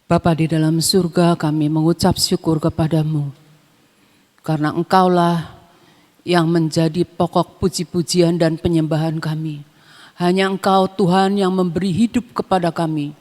Bapa di dalam surga, kami mengucap syukur kepadamu. Karena Engkaulah yang menjadi pokok puji-pujian dan penyembahan kami. Hanya Engkau Tuhan yang memberi hidup kepada kami.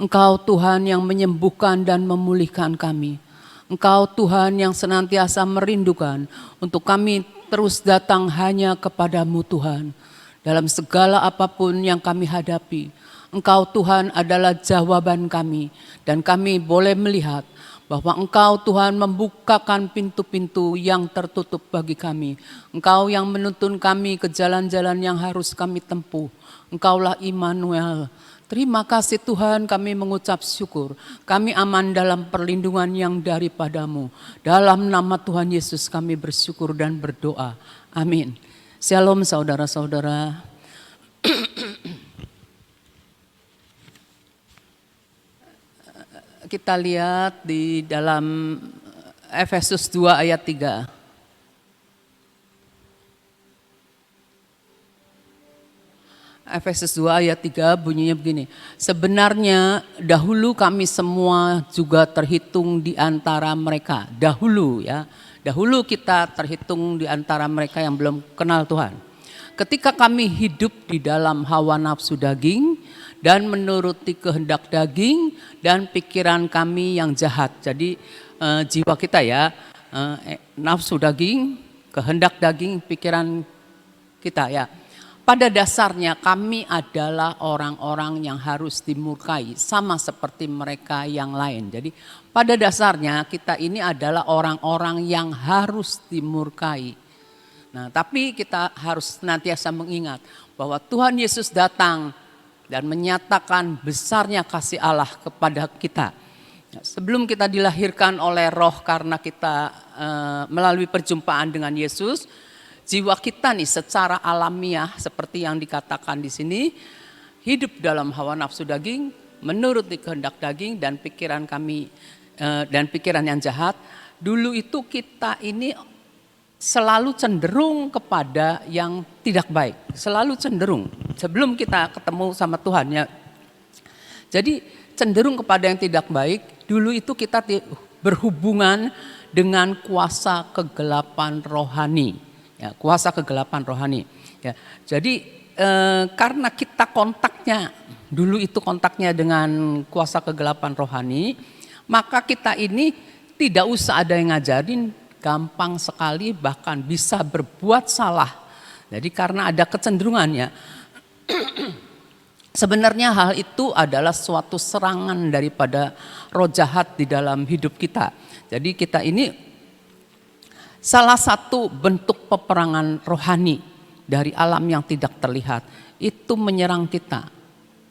Engkau Tuhan yang menyembuhkan dan memulihkan kami. Engkau Tuhan yang senantiasa merindukan untuk kami terus datang hanya kepadamu Tuhan. Dalam segala apapun yang kami hadapi, Engkau Tuhan adalah jawaban kami. Dan kami boleh melihat bahwa Engkau Tuhan membukakan pintu-pintu yang tertutup bagi kami. Engkau yang menuntun kami ke jalan-jalan yang harus kami tempuh. Engkaulah Immanuel. Terima kasih Tuhan, kami mengucap syukur. Kami aman dalam perlindungan yang daripadamu. Dalam nama Tuhan Yesus kami bersyukur dan berdoa. Amin. Shalom saudara-saudara. Kita lihat di dalam Efesus 2 ayat 3. Efesus 2 ayat 3 bunyinya begini. Sebenarnya dahulu kami semua juga terhitung di antara mereka. Dahulu ya. Dahulu kita terhitung di antara mereka yang belum kenal Tuhan. Ketika kami hidup di dalam hawa nafsu daging dan menuruti kehendak daging dan pikiran kami yang jahat. Jadi jiwa kita ya, nafsu daging, kehendak daging, pikiran kita ya. Pada dasarnya kami adalah orang-orang yang harus dimurkai sama seperti mereka yang lain. Jadi pada dasarnya kita ini adalah orang-orang yang harus dimurkai. Nah, tapi kita harus senantiasa mengingat bahwa Tuhan Yesus datang dan menyatakan besarnya kasih Allah kepada kita. Sebelum kita dilahirkan oleh Roh karena kita melalui perjumpaan dengan Yesus, jiwa kita nih secara alamiah seperti yang dikatakan di sini, hidup dalam hawa nafsu daging, menuruti kehendak daging dan pikiran kami dan pikiran yang jahat. Dulu itu kita ini selalu cenderung kepada yang tidak baik, selalu cenderung sebelum kita ketemu sama Tuhan ya. Jadi cenderung kepada yang tidak baik. Dulu itu kita berhubungan dengan kuasa kegelapan rohani, ya, kuasa kegelapan rohani. Ya. Jadi karena kita kontaknya dulu itu kontaknya dengan kuasa kegelapan rohani, maka kita ini tidak usah ada yang ngajarin. Gampang sekali bahkan bisa berbuat salah. Jadi karena ada kecenderungannya. Sebenarnya hal itu adalah suatu serangan daripada roh jahat di dalam hidup kita. Jadi kita ini salah satu bentuk peperangan rohani dari alam yang tidak terlihat. Itu menyerang kita.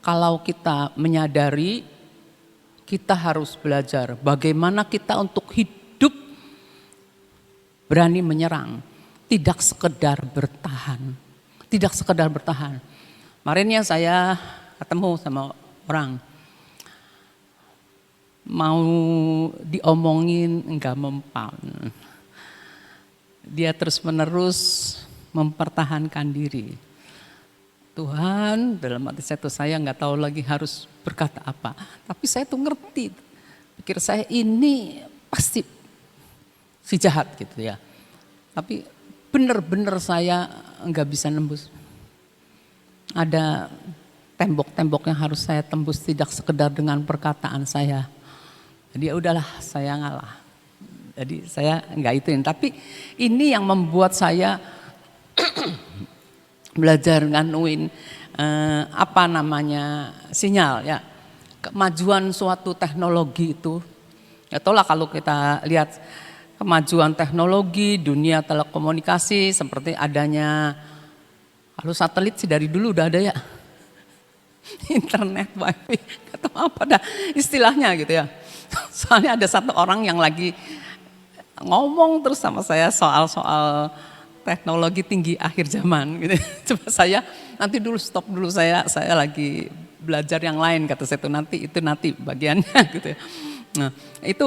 Kalau kita menyadari, kita harus belajar bagaimana kita untuk hidup berani menyerang, tidak sekedar bertahan. Tidak sekedar bertahan. Kemarinnya saya ketemu sama orang, mau diomongin enggak mempan. Dia terus menerus mempertahankan diri. Tuhan, dalam hati saya tuh saya enggak tahu lagi harus berkata apa. Tapi saya tuh ngerti, pikir saya ini pasti si jahat gitu ya. Tapi benar-benar saya enggak bisa nembus. Ada tembok-tembok yang harus saya tembus, tidak sekedar dengan perkataan saya. Jadi ya udahlah, saya ngalah. Jadi saya enggak ituin. Tapi ini yang membuat saya belajar nganuin sinyal ya. Kemajuan suatu teknologi itu. Ya tolah kalau kita lihat kemajuan teknologi, dunia telekomunikasi seperti adanya, kalau satelit sih dari dulu udah ada ya, internet, wifi, atau apa dah istilahnya gitu ya. Soalnya ada satu orang yang lagi ngomong terus sama saya soal teknologi tinggi akhir zaman gitu. Coba saya nanti dulu stop dulu, saya lagi belajar yang lain kata saya itu nanti bagiannya gitu ya. Nah itu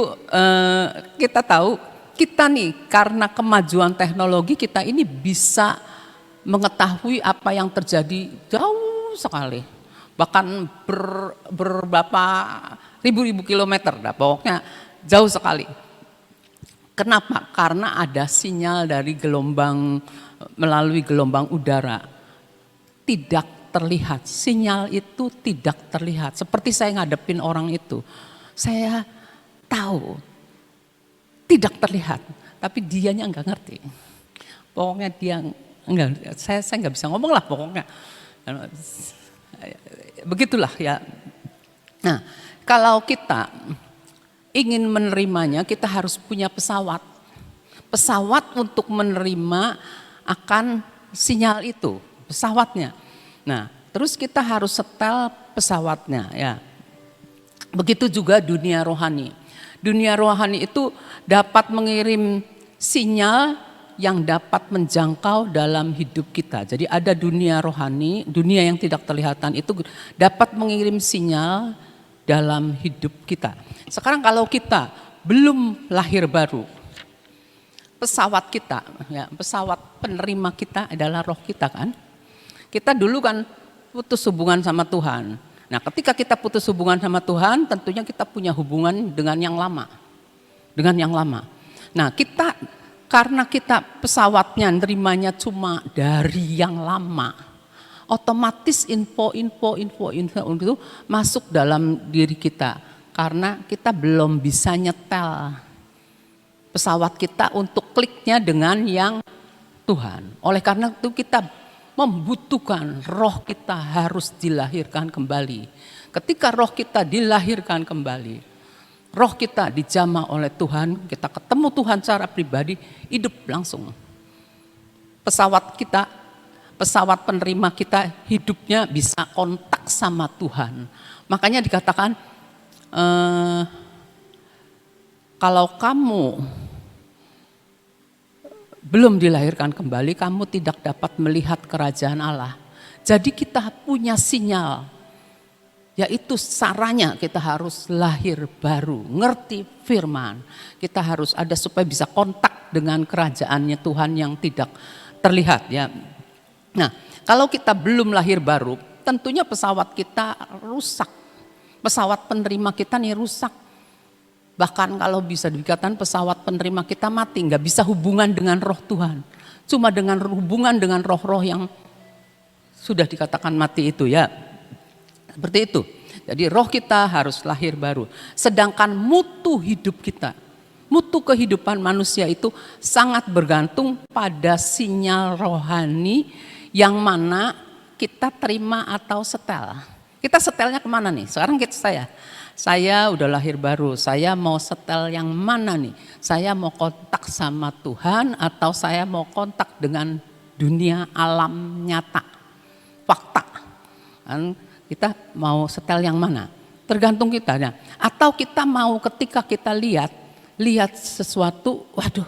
kita tahu. Kita nih karena kemajuan teknologi kita ini bisa mengetahui apa yang terjadi jauh sekali. bahkan berberapa ribu-ribu kilometer, nah, pokoknya jauh sekali. Kenapa? Karena ada sinyal dari gelombang, melalui gelombang udara. Tidak terlihat, sinyal itu tidak terlihat. Seperti saya ngadepin orang itu, saya tahu tidak terlihat, tapi dianya enggak ngerti. Pokoknya dia enggak, saya nggak bisa ngomong lah pokoknya. Begitulah ya. Nah, kalau kita ingin menerimanya, kita harus punya pesawat. Pesawat untuk menerima akan sinyal itu, pesawatnya. Nah, terus kita harus setel pesawatnya ya. Begitu juga dunia rohani. Dunia rohani itu dapat mengirim sinyal yang dapat menjangkau dalam hidup kita. Jadi ada dunia rohani, dunia yang tidak terlihatan itu dapat mengirim sinyal dalam hidup kita. Sekarang kalau kita belum lahir baru, pesawat kita, ya, pesawat penerima kita adalah roh kita kan. Kita dulu kan putus hubungan sama Tuhan. Nah, ketika kita putus hubungan sama Tuhan, tentunya kita punya hubungan dengan yang lama. Dengan yang lama. Nah, kita karena kita pesawatnya nerimanya cuma dari yang lama, otomatis info itu masuk dalam diri kita karena kita belum bisa nyetel pesawat kita untuk kliknya dengan yang Tuhan. Oleh karena itu kita membutuhkan roh kita harus dilahirkan kembali. Ketika roh kita dilahirkan kembali, roh kita dijamah oleh Tuhan, kita ketemu Tuhan secara pribadi, hidup langsung. Pesawat kita, pesawat penerima kita hidupnya bisa kontak sama Tuhan. Makanya dikatakan kalau kamu belum dilahirkan kembali, kamu tidak dapat melihat kerajaan Allah. Jadi kita punya sinyal, yaitu caranya kita harus lahir baru, ngerti firman. Kita harus ada supaya bisa kontak dengan kerajaannya Tuhan yang tidak terlihat ya. Nah, kalau kita belum lahir baru, tentunya pesawat kita rusak. Pesawat penerima kita nih rusak. Bahkan kalau bisa dikatakan pesawat penerima kita mati, nggak bisa hubungan dengan roh Tuhan. Cuma dengan hubungan dengan roh-roh yang sudah dikatakan mati itu ya. Seperti itu. Jadi roh kita harus lahir baru. Sedangkan mutu hidup kita, mutu kehidupan manusia itu sangat bergantung pada sinyal rohani yang mana kita terima atau setel. Kita setelnya kemana nih? Sekarang saya udah lahir baru, saya mau setel yang mana nih? Saya mau kontak sama Tuhan atau saya mau kontak dengan dunia alam nyata, fakta. Kita mau setel yang mana? Tergantung kita. Nah, atau kita mau ketika kita lihat sesuatu, waduh,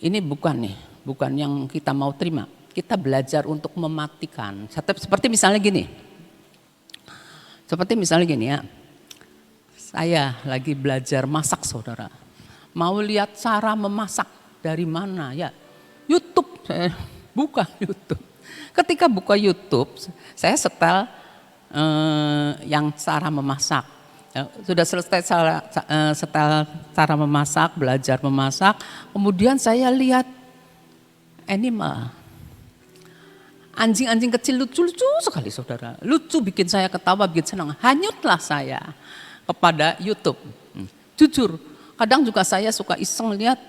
ini bukan yang kita mau terima. Kita belajar untuk mematikan. Seperti misalnya gini. Seperti misalnya gini ya, saya lagi belajar masak saudara. Mau lihat cara memasak dari mana ya? YouTube, saya buka YouTube. Ketika buka YouTube, saya setel yang cara memasak. Sudah selesai setel cara memasak, belajar memasak. Kemudian saya lihat animal. Anjing-anjing kecil lucu-lucu sekali saudara. Lucu, bikin saya ketawa, bikin senang. Hanyutlah saya kepada YouTube. Jujur, kadang juga saya suka iseng lihat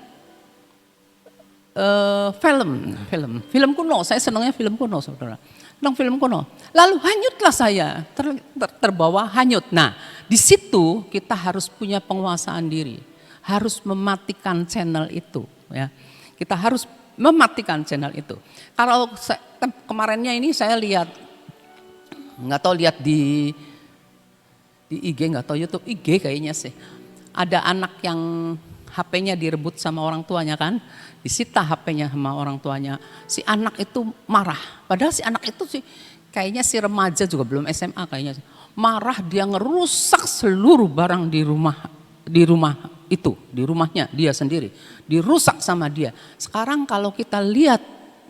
film kuno. Saya senangnya film kuno saudara. Senang film kuno. Lalu hanyutlah saya, terbawa hanyut. Nah, di situ kita harus punya penguasaan diri. Harus mematikan channel itu. Ya. Kita harus mematikan channel itu. Kalau kemarinnya ini saya lihat, nggak tahu lihat di IG, nggak tahu YouTube, IG kayaknya sih. Ada anak yang HP-nya direbut sama orang tuanya kan, disita HP-nya sama orang tuanya. Si anak itu marah, padahal si anak itu sih kayaknya si remaja juga belum SMA kayaknya. Marah, dia ngerusak seluruh barang di rumah itu, di rumahnya dia sendiri, dirusak sama dia. Sekarang kalau kita lihat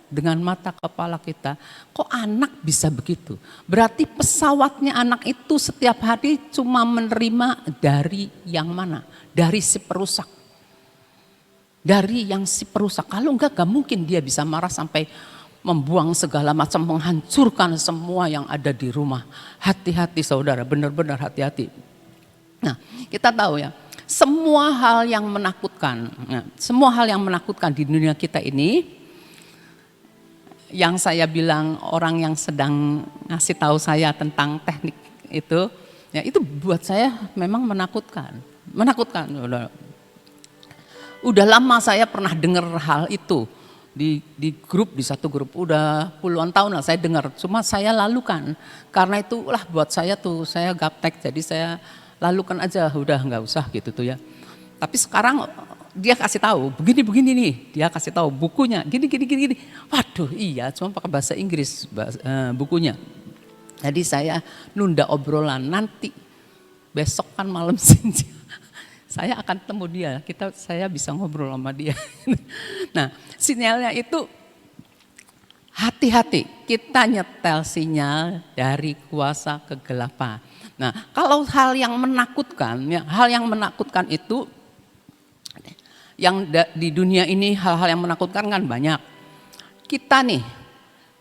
dengan mata kepala kita, kok anak bisa begitu? Berarti pesawatnya anak itu setiap hari cuma menerima dari yang mana? Dari si perusak. Dari yang si perusak. Kalau enggak mungkin dia bisa marah sampai membuang segala macam, menghancurkan semua yang ada di rumah. Hati-hati saudara, benar-benar hati-hati. Nah, kita tahu ya, semua hal yang menakutkan, semua hal yang menakutkan di dunia kita ini, yang saya bilang orang yang sedang ngasih tahu saya tentang teknik itu, ya itu buat saya memang menakutkan. Menakutkan. Udah lama saya pernah dengar hal itu di grup, di satu grup, udah puluhan tahun lah saya dengar. Cuma saya lalukan, karena itulah buat saya tuh, saya gaptek, jadi saya lalukan aja, udah nggak usah gitu tuh ya. Tapi sekarang dia kasih tahu, begini nih, dia kasih tahu bukunya, gini. Waduh iya, cuma pakai bahasa Inggris bukunya. Jadi saya nunda obrolan, nanti besok kan malam sini saya akan temu dia, saya bisa ngobrol sama dia. Nah sinyalnya itu hati-hati, kita nyetel sinyal dari kuasa kegelapan. Nah kalau hal yang menakutkan, hal yang menakutkan itu, yang di dunia ini hal-hal yang menakutkan kan banyak. Kita nih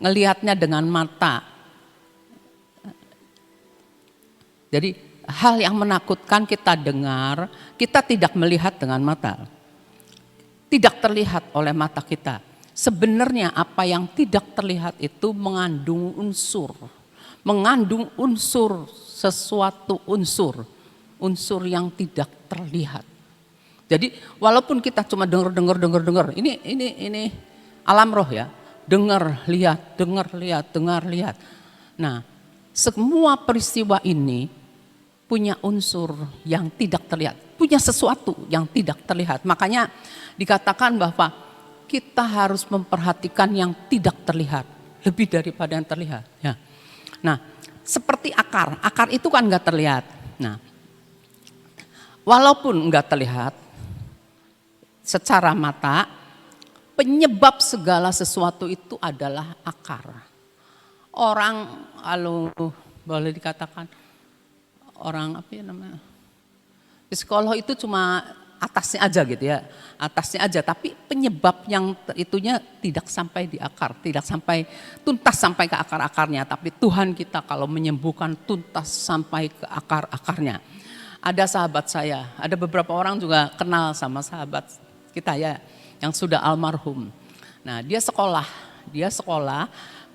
ngelihatnya dengan mata. Jadi hal yang menakutkan kita dengar, kita tidak melihat dengan mata. Tidak terlihat oleh mata kita. Sebenarnya apa yang tidak terlihat itu mengandung sesuatu unsur yang tidak terlihat. Jadi walaupun kita cuma dengar, ini alam roh ya, dengar, lihat. Nah, semua peristiwa ini punya unsur yang tidak terlihat, punya sesuatu yang tidak terlihat. Makanya dikatakan bahwa kita harus memperhatikan yang tidak terlihat lebih daripada yang terlihat. Ya. Nah, seperti akar itu kan nggak terlihat. Nah, walaupun nggak terlihat secara mata, penyebab segala sesuatu itu adalah akar. Orang, kalau boleh dikatakan, orang apa ya namanya, psikolog itu cuma atasnya aja gitu ya, atasnya aja, tapi penyebab yang itunya tidak sampai di akar, tidak sampai tuntas sampai ke akar-akarnya, tapi Tuhan kita kalau menyembuhkan tuntas sampai ke akar-akarnya. Ada sahabat saya, ada beberapa orang juga kenal sama sahabat kita ya, yang sudah almarhum. Nah dia sekolah,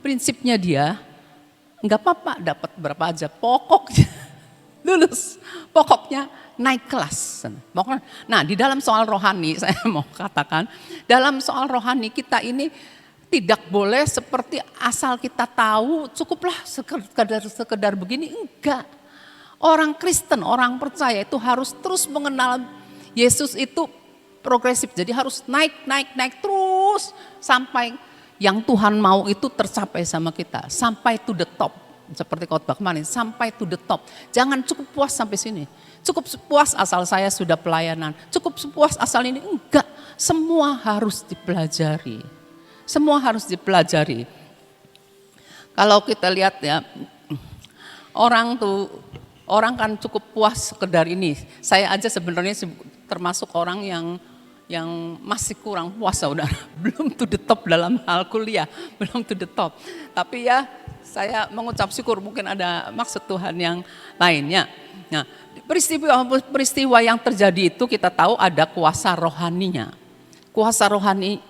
prinsipnya dia nggak apa-apa dapat berapa aja, pokoknya lulus, pokoknya naik kelas. Nah di dalam soal rohani saya mau katakan, dalam soal rohani kita ini tidak boleh seperti asal kita tahu cukuplah sekedar begini, enggak. Orang Kristen, orang percaya itu harus terus mengenal Yesus itu progresif, jadi harus naik terus sampai yang Tuhan mau itu tercapai sama kita, sampai to the top, seperti khotbah kemarin, sampai to the top. Jangan cukup puas sampai sini, cukup puas asal saya sudah pelayanan, cukup puas asal ini, enggak, semua harus dipelajari, Kalau kita lihat ya, orang kan cukup puas sekedar ini. Saya aja sebenarnya termasuk orang yang masih kurang puas saudara. Belum to the top dalam hal kuliah, belum to the top. Tapi ya saya mengucap syukur, mungkin ada maksud Tuhan yang lainnya. Nah, peristiwa yang terjadi itu kita tahu ada kuasa rohaninya. Kuasa rohani,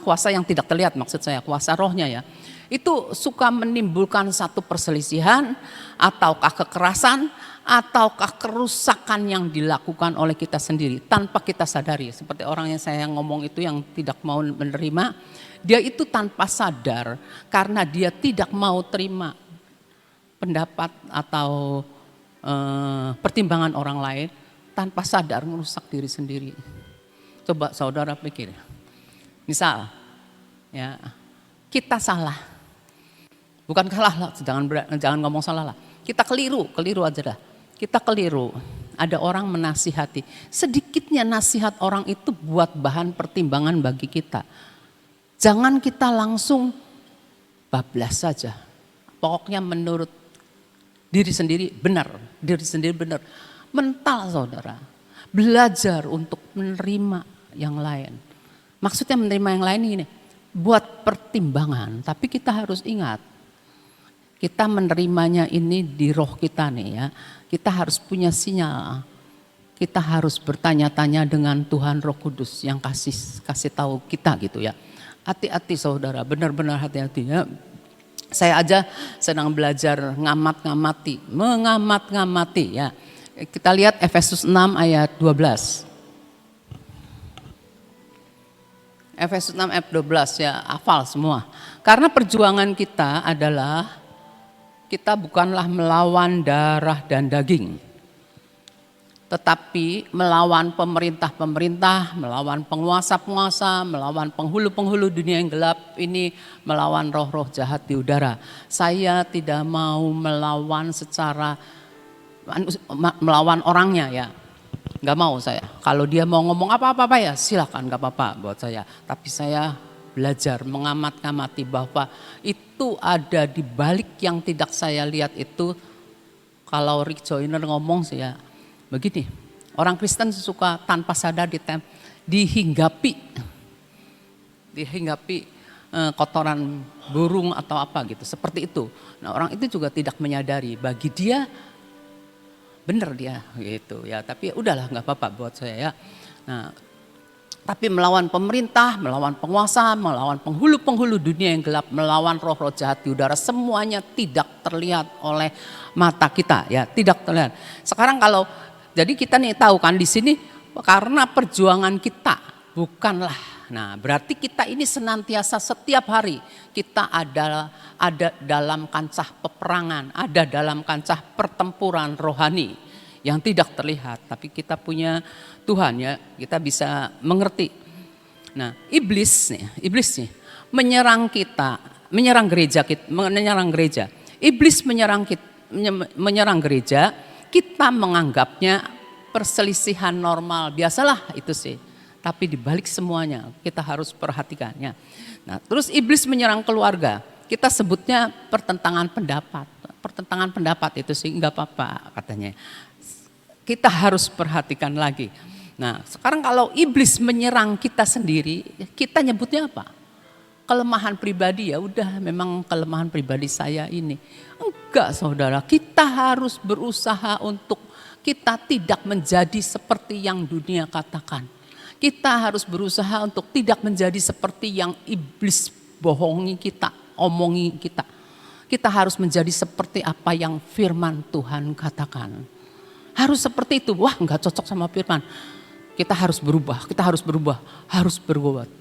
kuasa yang tidak terlihat maksud saya, kuasa rohnya ya. Itu suka menimbulkan satu perselisihan ataukah kekerasan ataukah kerusakan yang dilakukan oleh kita sendiri tanpa kita sadari. Seperti orang yang saya ngomong itu yang tidak mau menerima, dia itu tanpa sadar karena dia tidak mau terima pendapat atau pertimbangan orang lain, tanpa sadar merusak diri sendiri. Coba saudara pikir, misal ya kita salah, bukan kalah, jangan ngomong salah lah, kita keliru aja dah. Kita keliru, ada orang menasihati. Sedikitnya nasihat orang itu buat bahan pertimbangan bagi kita. Jangan kita langsung bablas saja. Pokoknya menurut diri sendiri benar, Mental saudara, belajar untuk menerima yang lain. Maksudnya menerima yang lain ini, buat pertimbangan. Tapi kita harus ingat, kita menerimanya ini di roh kita nih ya. Kita harus punya sinyal. Kita harus bertanya-tanya dengan Tuhan Roh Kudus yang kasih tahu kita gitu ya. Hati-hati saudara, benar-benar hati-hati ya. Saya aja sedang belajar mengamat-ngamati ya. Kita lihat Efesus 6 ayat 12. Efesus 6 ayat 12 ya, hafal semua. Karena perjuangan kita adalah kita bukanlah melawan darah dan daging, tetapi melawan pemerintah-pemerintah, melawan penguasa-penguasa, melawan penghulu-penghulu dunia yang gelap ini, melawan roh-roh jahat di udara. Saya tidak mau melawan melawan orangnya ya, nggak mau saya. Kalau dia mau ngomong apa-apa ya silakan, nggak apa-apa buat saya. Tapi saya belajar mengamat-ngamati bahwa itu ada di balik yang tidak saya lihat itu. Kalau Rick Joyner ngomong saya begini, orang Kristen suka tanpa sadar dihinggapi kotoran burung atau apa gitu, seperti itu. Nah orang itu juga tidak menyadari, bagi dia benar dia gitu ya, tapi udahlah nggak apa-apa buat saya ya. Nah tapi melawan pemerintah, melawan penguasa, melawan penghulu-penghulu dunia yang gelap, melawan roh-roh jahat di udara, semuanya tidak terlihat oleh mata kita ya, tidak terlihat. Sekarang jadi kita nih tahu kan di sini karena perjuangan kita bukanlah. Nah, berarti kita ini senantiasa setiap hari kita ada dalam kancah peperangan, ada dalam kancah pertempuran rohani yang tidak terlihat, tapi kita punya Tuhan ya, kita bisa mengerti. Nah, iblis nih menyerang kita, menyerang gereja. Iblis menyerang gereja, kita menganggapnya perselisihan normal, biasalah itu sih. Tapi di balik semuanya kita harus perhatikannya. Nah, terus iblis menyerang keluarga, kita sebutnya pertentangan pendapat. Pertentangan pendapat itu sih enggak apa-apa katanya. Kita harus perhatikan lagi. Nah, sekarang kalau iblis menyerang kita sendiri, kita nyebutnya apa? Kelemahan pribadi, ya udah memang kelemahan pribadi saya ini. Enggak saudara, kita harus berusaha untuk kita tidak menjadi seperti yang dunia katakan. Kita harus berusaha untuk tidak menjadi seperti yang iblis bohongi kita, omongi kita. Kita harus menjadi seperti apa yang firman Tuhan katakan. Harus seperti itu, wah enggak cocok sama firman. Kita harus berubah.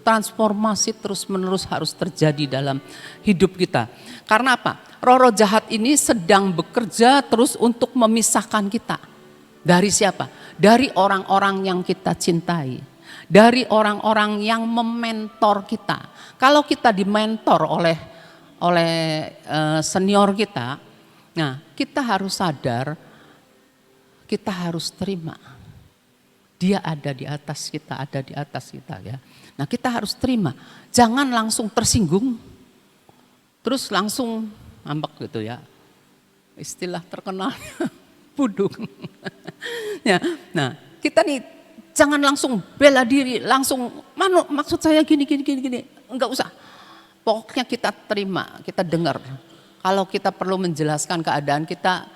Transformasi terus menerus harus terjadi dalam hidup kita. Karena apa? Roh-roh jahat ini sedang bekerja terus untuk memisahkan kita. Dari siapa? Dari orang-orang yang kita cintai. Dari orang-orang yang mementor kita. Kalau kita dimentor oleh senior kita, nah kita harus sadar, kita harus terima. Dia ada di atas kita ya. Nah kita harus terima, jangan langsung tersinggung, terus langsung ngambek gitu ya. Istilah terkenal pudung. Ya, nah kita nih jangan langsung bela diri, langsung maksud saya gini, enggak usah. Pokoknya kita terima, kita dengar. Kalau kita perlu menjelaskan keadaan kita,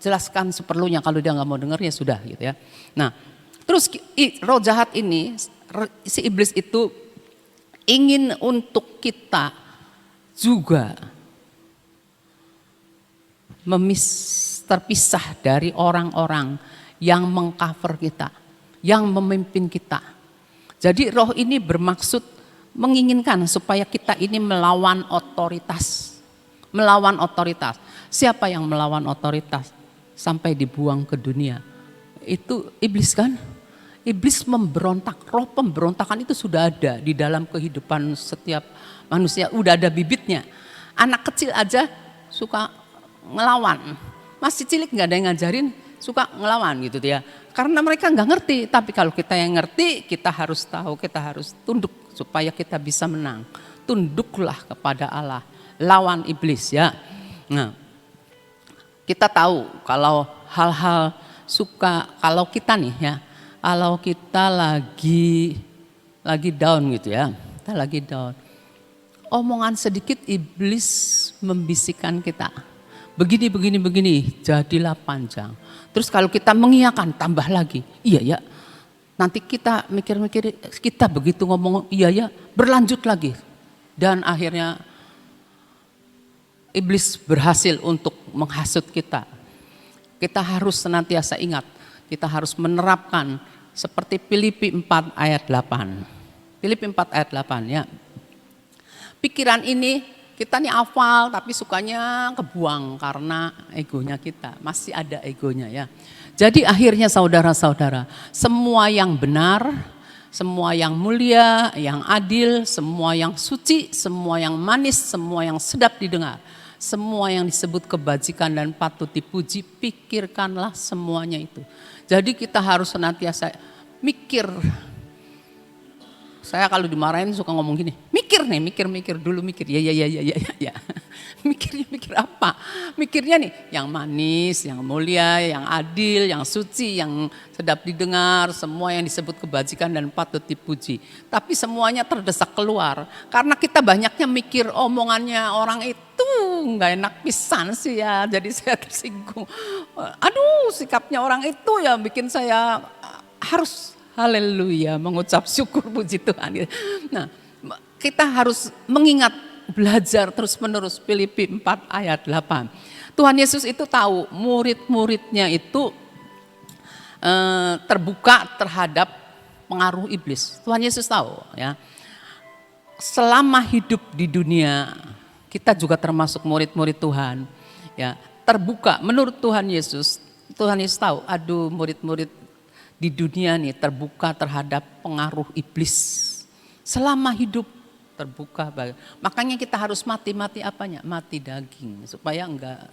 jelaskan seperlunya. Kalau dia nggak mau dengar ya sudah gitu ya. Nah, terus roh jahat ini, si iblis itu ingin untuk kita juga terpisah dari orang-orang yang mengcover kita, yang memimpin kita. Jadi roh ini bermaksud menginginkan supaya kita ini melawan otoritas. Melawan otoritas. Siapa yang melawan otoritas? Sampai dibuang ke dunia. Itu iblis kan? Iblis memberontak. Roh pemberontakan itu sudah ada di dalam kehidupan setiap manusia. Udah ada bibitnya. Anak kecil aja suka ngelawan. Masih cilik gak ada yang ngajarin, suka ngelawan gitu ya. Karena mereka nggak ngerti, tapi kalau kita yang ngerti, kita harus tahu, kita harus tunduk supaya kita bisa menang. Tunduklah kepada Allah, lawan iblis ya. Nah, kita tahu kalau hal-hal kalau kita nih ya, kalau kita lagi down gitu ya, kita lagi down. Omongan sedikit iblis membisikkan kita. Begini, jadilah panjang. Terus kalau kita mengiyakan tambah lagi, iya ya. Nanti kita mikir-mikir, kita begitu ngomong iya ya, berlanjut lagi. Dan akhirnya iblis berhasil untuk menghasut kita. Kita harus senantiasa ingat, kita harus menerapkan seperti Filipi 4 ayat 8. Filipi 4 ayat 8 ya. Pikiran ini kita nih hafal tapi sukanya kebuang karena egonya kita. Masih ada egonya ya. Jadi akhirnya saudara-saudara, semua yang benar, semua yang mulia, yang adil, semua yang suci, semua yang manis, semua yang sedap didengar, semua yang disebut kebajikan dan patut dipuji, pikirkanlah semuanya itu. Jadi kita harus senantiasa mikir. Saya kalau dimarahin suka ngomong gini, mikir dulu, ya. Mikir apa? Mikirnya nih yang manis, yang mulia, yang adil, yang suci, yang sedap didengar, semua yang disebut kebajikan dan patut dipuji. Tapi semuanya terdesak keluar, karena kita banyaknya mikir omongannya orang itu nggak enak pisan sih ya, jadi saya tersinggung. Aduh, sikapnya orang itu ya bikin saya harus haleluya, mengucap syukur puji Tuhan. Nah, kita harus mengingat, belajar terus menerus Filipi 4 ayat 8. Tuhan Yesus itu tahu murid-muridnya itu terbuka terhadap pengaruh iblis. Tuhan Yesus tahu ya. Selama hidup di dunia, kita juga termasuk murid-murid Tuhan. Ya, terbuka menurut Tuhan Yesus tahu, aduh murid-murid di dunia nih terbuka terhadap pengaruh iblis selama hidup terbuka. Makanya kita harus mati apanya? Mati daging supaya enggak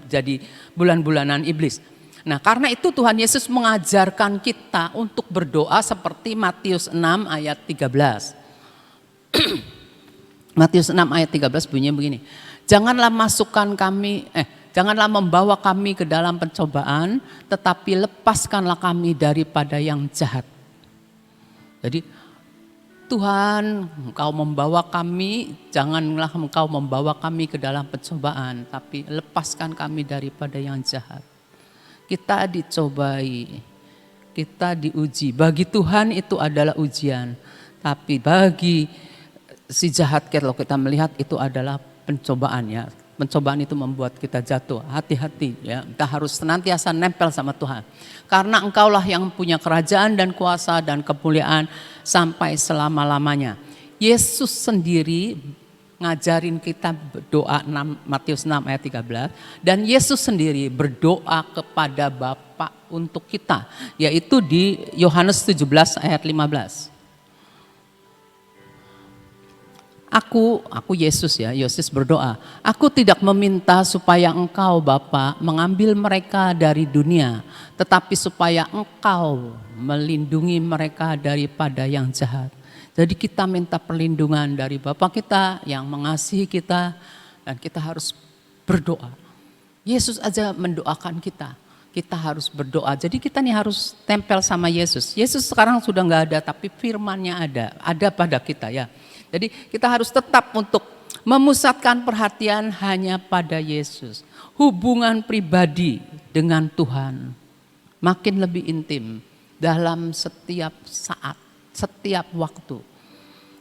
jadi bulan-bulanan iblis. Nah, karena itu Tuhan Yesus mengajarkan kita untuk berdoa seperti Matius 6 ayat 13. Matius 6 ayat 13 bunyinya begini. Janganlah membawa kami ke dalam pencobaan, tetapi lepaskanlah kami daripada yang jahat. Jadi Tuhan, janganlah engkau membawa kami ke dalam pencobaan, tapi lepaskan kami daripada yang jahat. Kita dicobai, kita diuji. Bagi Tuhan itu adalah ujian, tapi bagi si jahat kalau kita melihat itu adalah pencobaan ya. Pencobaan itu membuat kita jatuh, hati-hati ya. Kita harus senantiasa nempel sama Tuhan. Karena engkaulah yang punya kerajaan dan kuasa dan kemuliaan sampai selama-lamanya. Yesus sendiri ngajarin kita berdoa Matius 6 ayat 13. Dan Yesus sendiri berdoa kepada Bapa untuk kita. Yaitu di Yohanes 17 ayat 15. Aku Yesus ya, Yesus berdoa. Aku tidak meminta supaya engkau Bapa mengambil mereka dari dunia, tetapi supaya engkau melindungi mereka daripada yang jahat. Jadi kita minta perlindungan dari Bapa kita yang mengasihi kita dan kita harus berdoa. Yesus aja mendoakan kita. Kita harus berdoa. Jadi kita nih harus tempel sama Yesus. Yesus sekarang sudah nggak ada, tapi firman-Nya ada pada kita ya. Jadi kita harus tetap untuk memusatkan perhatian hanya pada Yesus. Hubungan pribadi dengan Tuhan makin lebih intim dalam setiap saat, setiap waktu.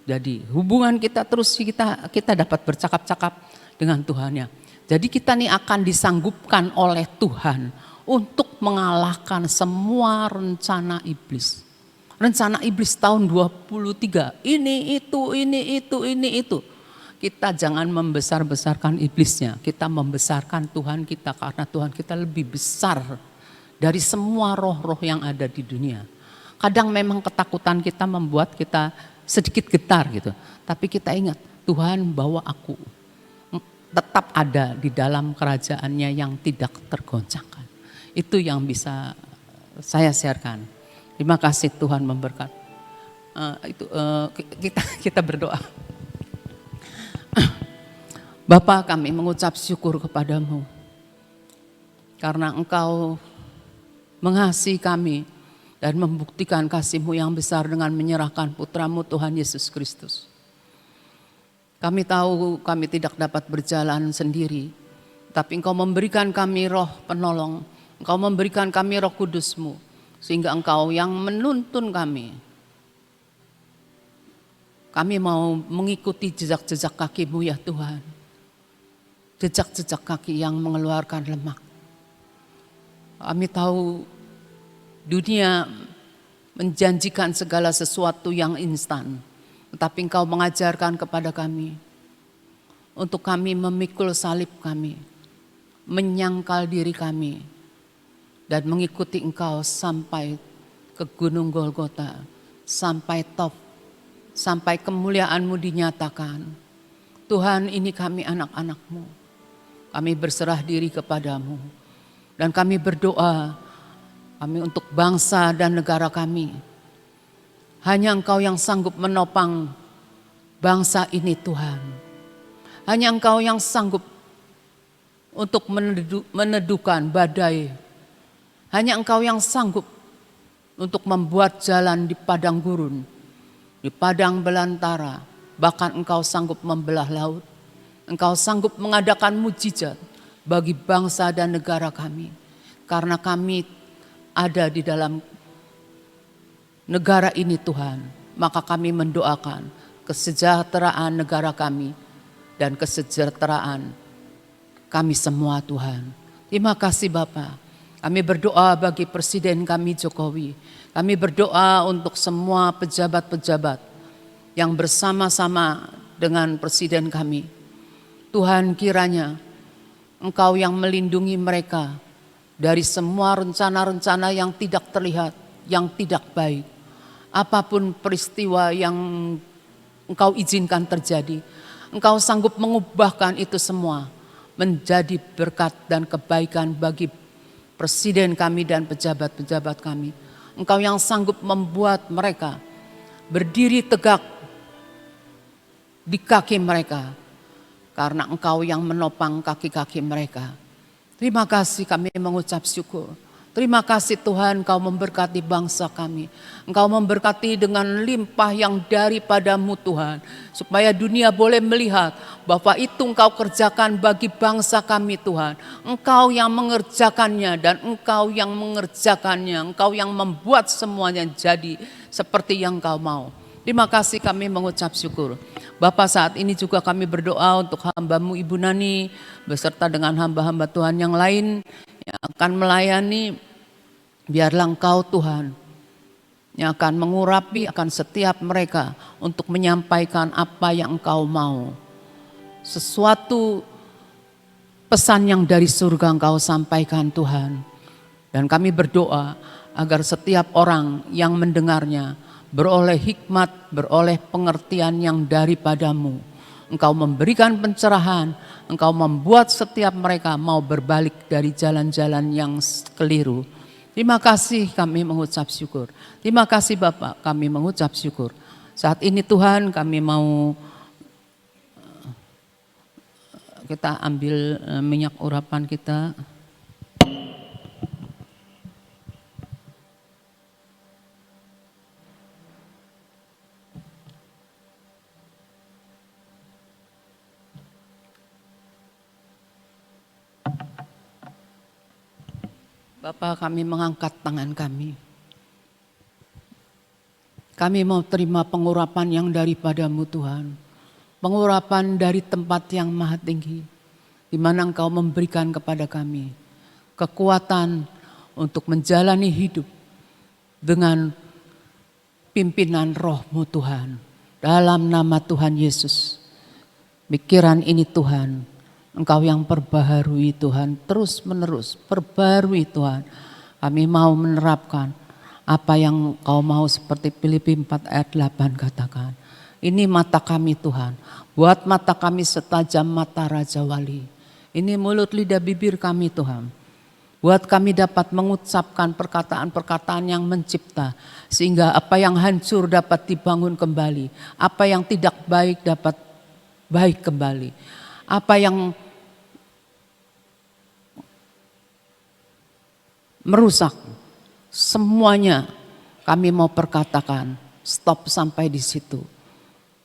Jadi hubungan kita terus kita dapat bercakap-cakap dengan Tuhan ya. Jadi kita nih akan disanggupkan oleh Tuhan untuk mengalahkan semua rencana iblis. Rencana iblis tahun 23, ini itu. Kita jangan membesar-besarkan iblisnya, kita membesarkan Tuhan kita karena Tuhan kita lebih besar dari semua roh-roh yang ada di dunia. Kadang memang ketakutan kita membuat kita sedikit getar gitu, tapi kita ingat Tuhan bawa aku tetap ada di dalam kerajaannya yang tidak tergoncangkan. Itu yang bisa saya sharekan. Terima kasih, Tuhan memberkati. Kita berdoa. Bapa, kami mengucap syukur kepadamu karena Engkau mengasihi kami dan membuktikan kasih-Mu yang besar dengan menyerahkan putra-Mu Tuhan Yesus Kristus. Kami tahu kami tidak dapat berjalan sendiri, tapi Engkau memberikan kami roh penolong, Engkau memberikan kami roh kudus-Mu, sehingga Engkau yang menuntun kami. Kami mau mengikuti jejak-jejak kaki-Mu ya Tuhan, jejak-jejak kaki yang mengeluarkan lemak. Kami tahu dunia menjanjikan segala sesuatu yang instan, tetapi Engkau mengajarkan kepada kami untuk kami memikul salib kami, menyangkal diri kami, dan mengikuti Engkau sampai ke Gunung Golgota, sampai top, sampai kemuliaan-Mu dinyatakan. Tuhan, ini kami anak-anak-Mu, kami berserah diri kepadamu, dan kami berdoa kami untuk bangsa dan negara kami. Hanya Engkau yang sanggup menopang bangsa ini Tuhan. Hanya Engkau yang sanggup untuk meneduhkan badai. Hanya Engkau yang sanggup untuk membuat jalan di padang gurun, di padang belantara. Bahkan Engkau sanggup membelah laut. Engkau sanggup mengadakan mujizat bagi bangsa dan negara kami. Karena kami ada di dalam negara ini Tuhan, maka kami mendoakan kesejahteraan negara kami dan kesejahteraan kami semua Tuhan. Terima kasih Bapa. Kami berdoa bagi Presiden kami Jokowi. Kami berdoa untuk semua pejabat-pejabat yang bersama-sama dengan Presiden kami. Tuhan, kiranya Engkau yang melindungi mereka dari semua rencana-rencana yang tidak terlihat, yang tidak baik. Apapun peristiwa yang Engkau izinkan terjadi, Engkau sanggup mengubahkan itu semua menjadi berkat dan kebaikan bagi Presiden kami dan pejabat-pejabat kami. Engkau yang sanggup membuat mereka berdiri tegak di kaki mereka, karena Engkau yang menopang kaki-kaki mereka. Terima kasih, kami mengucap syukur. Terima kasih Tuhan, Engkau memberkati bangsa kami. Engkau memberkati dengan limpah yang daripada-Mu Tuhan. Supaya dunia boleh melihat bahwa itu Engkau kerjakan bagi bangsa kami Tuhan. Engkau yang mengerjakannya dan Engkau yang mengerjakannya. Engkau yang membuat semuanya jadi seperti yang Engkau mau. Terima kasih, kami mengucap syukur. Bapak, saat ini juga kami berdoa untuk hamba-Mu Ibu Nani beserta dengan hamba-hamba Tuhan yang lain yang akan melayani. Biarlah Engkau Tuhan yang akan mengurapi akan setiap mereka untuk menyampaikan apa yang Engkau mau. Sesuatu pesan yang dari surga Engkau sampaikan Tuhan. Dan kami berdoa agar setiap orang yang mendengarnya beroleh hikmat, beroleh pengertian yang daripada-Mu. Engkau memberikan pencerahan, Engkau membuat setiap mereka mau berbalik dari jalan-jalan yang keliru. Terima kasih, kami mengucap syukur. Terima kasih Bapak, kami mengucap syukur. Saat ini Tuhan, kami mau kita ambil minyak urapan kita. Bapak, kami mengangkat tangan kami. Kami mau terima pengurapan yang daripada-Mu Tuhan. Pengurapan dari tempat yang maha tinggi, di mana Engkau memberikan kepada kami kekuatan untuk menjalani hidup dengan pimpinan Roh-Mu Tuhan. Dalam nama Tuhan Yesus, pikiran ini Tuhan, Engkau yang perbaharui Tuhan, terus menerus perbaharui Tuhan. Kami mau menerapkan apa yang Engkau mau, seperti Filipi 4 ayat 8 katakan. Ini mata kami Tuhan, buat mata kami setajam mata Raja Wali. Ini mulut lidah bibir kami Tuhan, Buat kami dapat mengucapkan perkataan-perkataan yang mencipta. Sehingga apa yang hancur dapat dibangun kembali. Apa yang tidak baik dapat baik kembali. Apa yang merusak, semuanya kami mau perkatakan. Stop sampai di situ.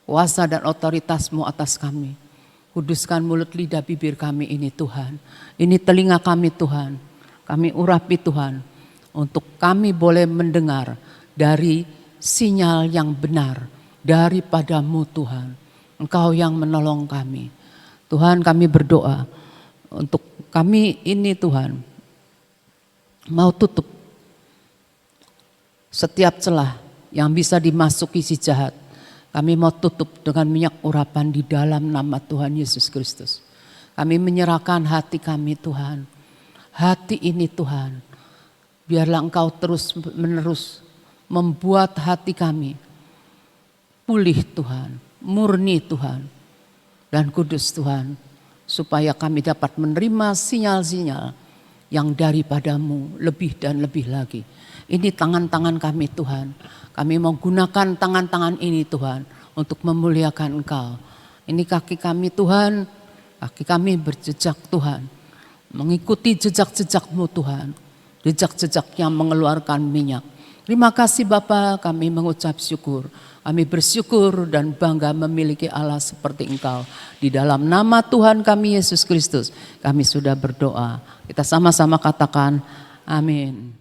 Kuasa dan otoritas-Mu atas kami. Kuduskan mulut, lidah, bibir kami ini Tuhan. Ini telinga kami Tuhan. Kami urapi Tuhan. Untuk kami boleh mendengar dari sinyal yang benar. Daripada-Mu Tuhan. Engkau yang menolong kami. Tuhan, kami berdoa. Untuk kami ini Tuhan. Mau tutup setiap celah yang bisa dimasuki si jahat. Kami mau tutup dengan minyak urapan di dalam nama Tuhan Yesus Kristus. Kami menyerahkan hati kami Tuhan. Hati ini Tuhan. Biarlah Engkau terus menerus membuat hati kami pulih Tuhan. Murni Tuhan. Dan kudus Tuhan. Supaya kami dapat menerima sinyal-sinyal yang daripada-Mu lebih dan lebih lagi. Ini tangan-tangan kami Tuhan. Kami mau gunakan tangan-tangan ini Tuhan untuk memuliakan Engkau. Ini kaki kami Tuhan, kaki kami berjejak Tuhan. Mengikuti jejak-jejak-Mu Tuhan. Jejak-jejak yang mengeluarkan minyak. Terima kasih Bapa, kami mengucap syukur. Kami bersyukur dan bangga memiliki Allah seperti Engkau. Di dalam nama Tuhan kami Yesus Kristus, kami sudah berdoa. Kita sama-sama katakan amin.